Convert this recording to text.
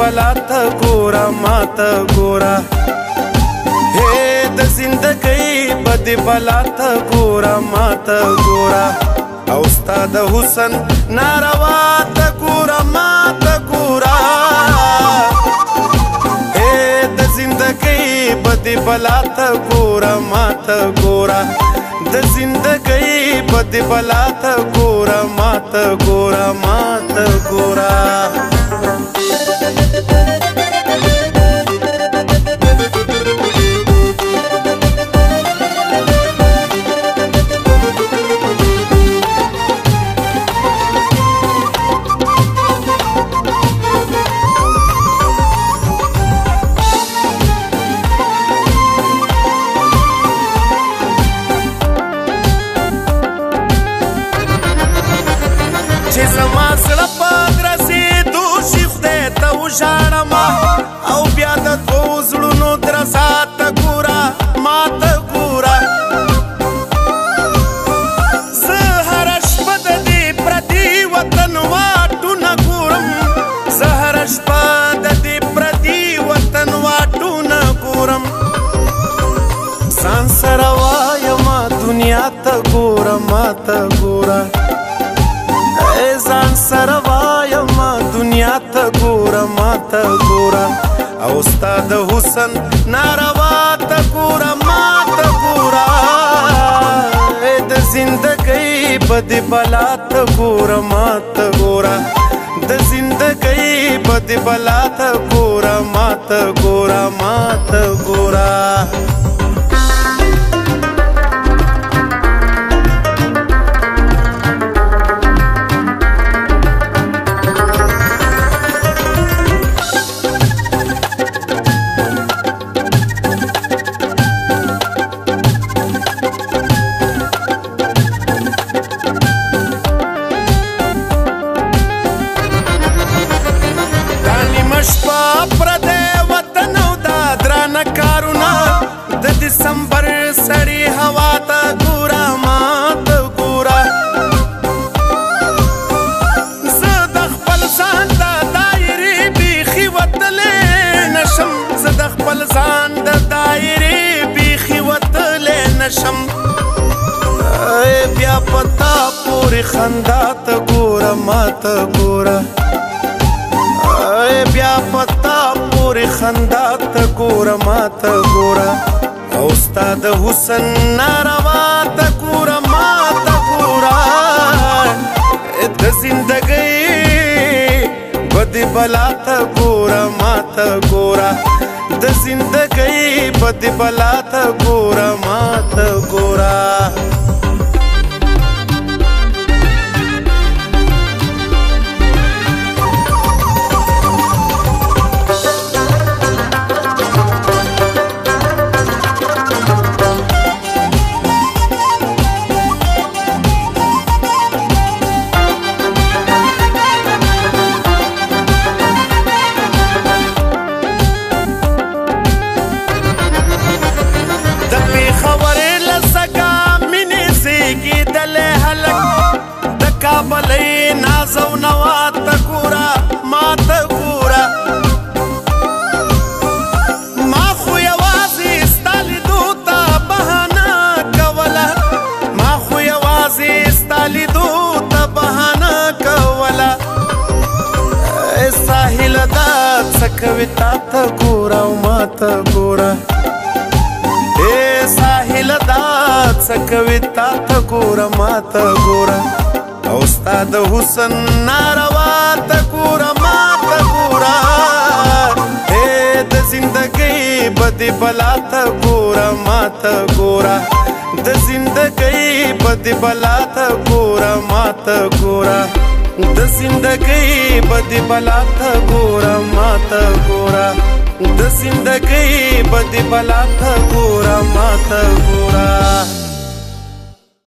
بلا ته ګوره ما ته ګوره د زندګۍ بد بلا ته ګوره ما ته ګوره او ستا د حسن ناروا ته ګوره ما ته ګوره د زندګۍ بد بلا ته ګوره ما ته ګوره د زندګۍ بد بلا ته ګوره ما ته ګوره ما ته ګوره چې زما زړه په درزېدو شي خدای ته وژاړمه او بیا د دوو زړونو درزا ته ګوره ما ته ګوره زه هره شپه د دې پردي وطن واټونه ګورم زه هره شپه د دې پردي وطن واټونه ګورم ځان سره وایمه دنیا ته ګوره ما ته ګوره ځان سره وایم دنیا ته ګوره ما ته ګوره او ستا د حسن ناروا ته ګوره ما ته ګوره د زندګۍ بد بلا ته ګوره ما ته ګوره د زندګۍ بد بلا ته ګوره ما ته ګوره ما ته ګوره شپه پردی وطن او دا درانه کارونه د دسمبر سړې هوا ته ګوره ما ته ګوره زه د خپل ځان د دایرې بیخي وتلی نشم زه د خپل ځان د دایرې بیخي وتلی نشم بیا په تا پورې خندا ته ګوره ما ته ګوره بیا پتا پورې خندا ته ګوره ما ته ګوره او ستا د حسن ناروا ته ګوره ما ته ګوره د زندګۍ بد بلا ته ګوره ما ته ګوره د زندګۍ بد بلا ته ګوره ما ته ګوره کابلې ناز او نوا ته ګوره ما ته ګوره ما خو یوازې ستا لیدو ته بهانه کوله ما خو یوازې ستا لیدو ته بهانه کوله ساحل دا څه کوي تا ته ګوره او ما ته ګوره ساحل دا څه کوي تا ته ګوره ما ته ګوره او ستا د حسن ناروا ته ګوره ما ته ګوره د زندګۍ بد بلا ته ګوره ما ته ګوره د زندګۍ بد بلا ته ګوره ما ته ګوره د زندګۍ بد بلا ته ګوره ما ته ګوره د زندګۍ بد بلا ته ګوره ما ته ګوره